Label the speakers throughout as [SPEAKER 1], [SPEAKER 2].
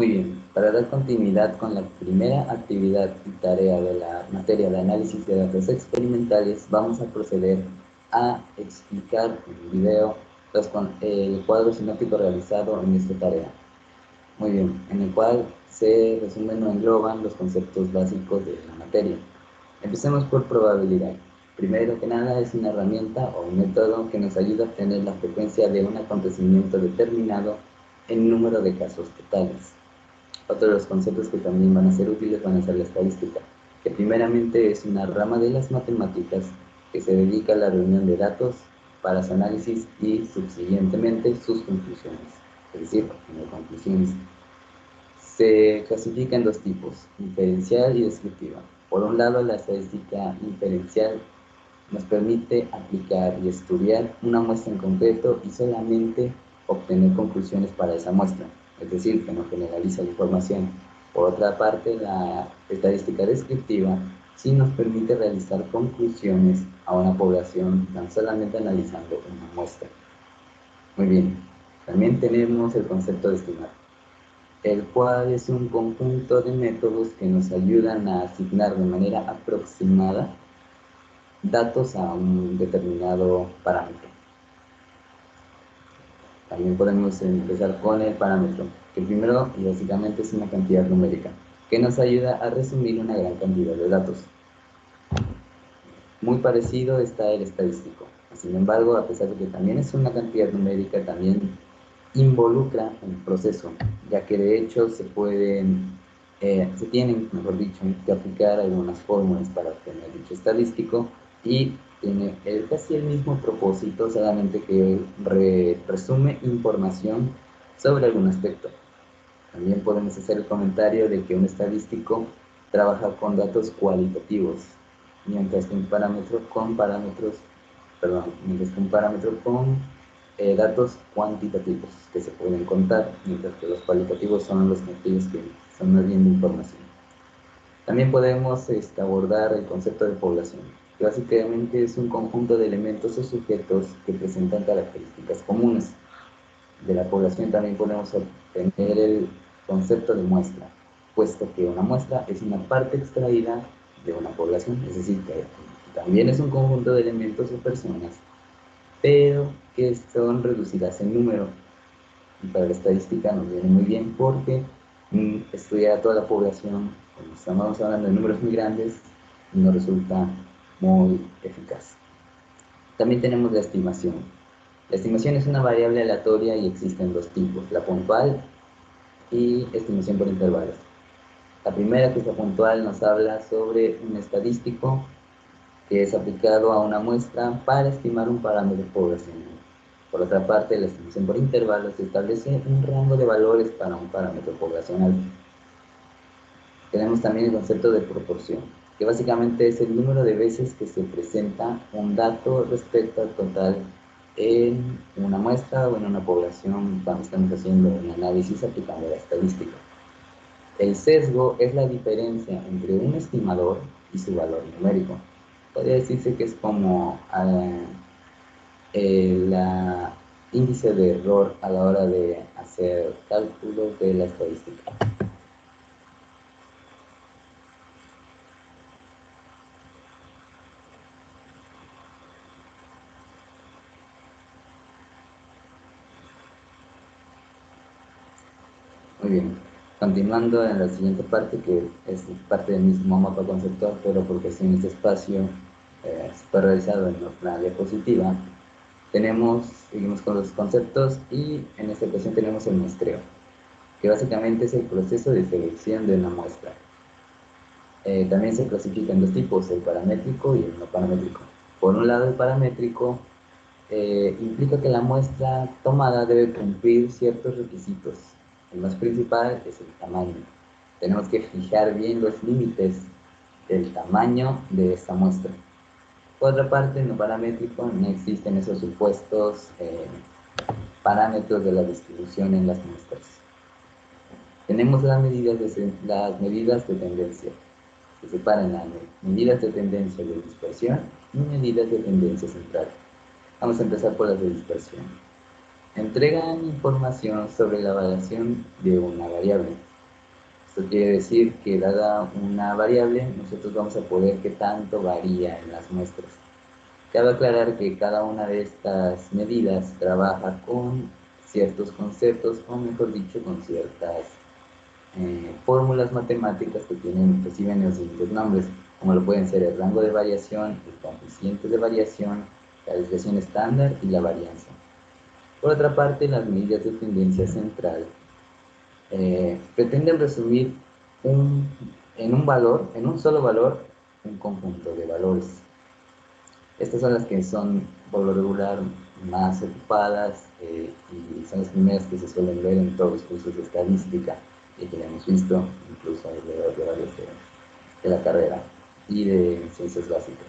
[SPEAKER 1] Muy bien, para dar continuidad con la primera actividad y tarea de la materia de análisis de datos experimentales, vamos a proceder a explicar en video el cuadro sinóptico realizado en esta tarea. Muy bien, en el cual se resumen o engloban los conceptos básicos de la materia. Empecemos por probabilidad. Primero que nada, es una herramienta o un método que nos ayuda a obtener la frecuencia de un acontecimiento determinado en número de casos totales. Otro de los conceptos que también van a ser útiles van a ser la estadística, que primeramente es una rama de las matemáticas que se dedica a la reunión de datos para su análisis y subsiguientemente sus conclusiones. Es decir, en conclusiones. Se clasifica en dos tipos, inferencial y descriptiva. Por un lado, la estadística inferencial nos permite aplicar y estudiar una muestra en concreto y solamente obtener conclusiones para esa muestra, es decir, que no generaliza la información. Por otra parte, la estadística descriptiva sí nos permite realizar conclusiones a una población tan solamente analizando una muestra. Muy bien, también tenemos el concepto de estimar, el cual es un conjunto de métodos que nos ayudan a asignar de manera aproximada datos a un determinado parámetro. También podemos empezar con el parámetro, que primero y básicamente es una cantidad numérica, que nos ayuda a resumir una gran cantidad de datos. Muy parecido está el estadístico. Sin embargo, a pesar de que también es una cantidad numérica, también involucra el proceso, ya que de hecho se tienen, mejor dicho, que aplicar algunas fórmulas para obtener dicho estadístico y tiene casi el mismo propósito, solamente que resume información sobre algún aspecto. También podemos hacer el comentario de que un estadístico trabaja con datos cualitativos, mientras que un parámetro con datos cuantitativos que se pueden contar, mientras que los cualitativos son los aquellos que son más bien de información. También podemos abordar el concepto de población, que básicamente es un conjunto de elementos o sujetos que presentan características comunes. De la población también podemos obtener el concepto de muestra, puesto que una muestra es una parte extraída de una población, es decir, que también es un conjunto de elementos o personas, pero que son reducidas en número. Y para la estadística nos viene muy bien porque estudiar a toda la población, cuando estamos hablando de números muy grandes, nos resulta muy eficaz. También tenemos la estimación. La estimación es una variable aleatoria y existen dos tipos, la puntual y estimación por intervalos. La primera, que es la puntual, nos habla sobre un estadístico que es aplicado a una muestra para estimar un parámetro poblacional. Por otra parte, la estimación por intervalos establece un rango de valores para un parámetro poblacional. Tenemos también el concepto de proporción, que básicamente es el número de veces que se presenta un dato respecto al total en una muestra o en una población cuando estamos haciendo un análisis aplicando la estadística. El sesgo es la diferencia entre un estimador y su valor numérico. Podría decirse que es como el índice de error a la hora de hacer cálculos de la estadística. Muy bien, continuando en la siguiente parte, que es parte del mismo mapa conceptual, pero porque en este espacio fue realizado en nuestra diapositiva, seguimos con los conceptos y en esta ocasión tenemos el muestreo, que básicamente es el proceso de selección de una muestra. También se clasifica en dos tipos, el paramétrico y el no paramétrico. Por un lado, el paramétrico implica que la muestra tomada debe cumplir ciertos requisitos. El más principal es el tamaño. Tenemos que fijar bien los límites del tamaño de esta muestra. Por otra parte, en lo paramétrico no existen esos supuestos parámetros de la distribución en las muestras. Tenemos las medidas de tendencia. Se separan las medidas de tendencia de dispersión y medidas de tendencia central. Vamos a empezar por las de dispersión. Entregan información sobre la variación de una variable. Esto quiere decir que dada una variable, nosotros vamos a poder qué tanto varía en las muestras. Cabe aclarar que cada una de estas medidas trabaja con ciertos conceptos, o mejor dicho, con ciertas fórmulas matemáticas que reciben los siguientes nombres, como lo pueden ser el rango de variación, el coeficiente de variación, la desviación estándar y la varianza. Por otra parte, las medidas de tendencia central pretenden resumir en un solo valor, un conjunto de valores. Estas son las que son, por lo regular, más ocupadas y son las primeras que se suelen ver en todos los cursos de estadística y que ya hemos visto incluso alrededor de varios de la carrera y de ciencias básicas.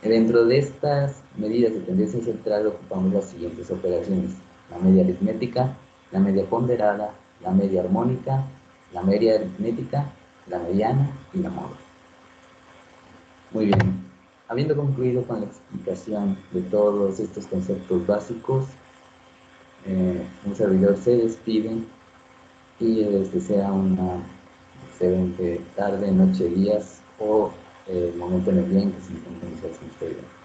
[SPEAKER 1] Dentro de estas medidas de tendencia central ocupamos las siguientes operaciones: la media aritmética, la media ponderada, la media armónica, la media aritmética, la mediana y la moda. Muy bien, habiendo concluido con la explicación de todos estos conceptos básicos, un servidor se despide y les desea una excelente tarde, noche, días o el momento en el día en que se encuentren ustedes.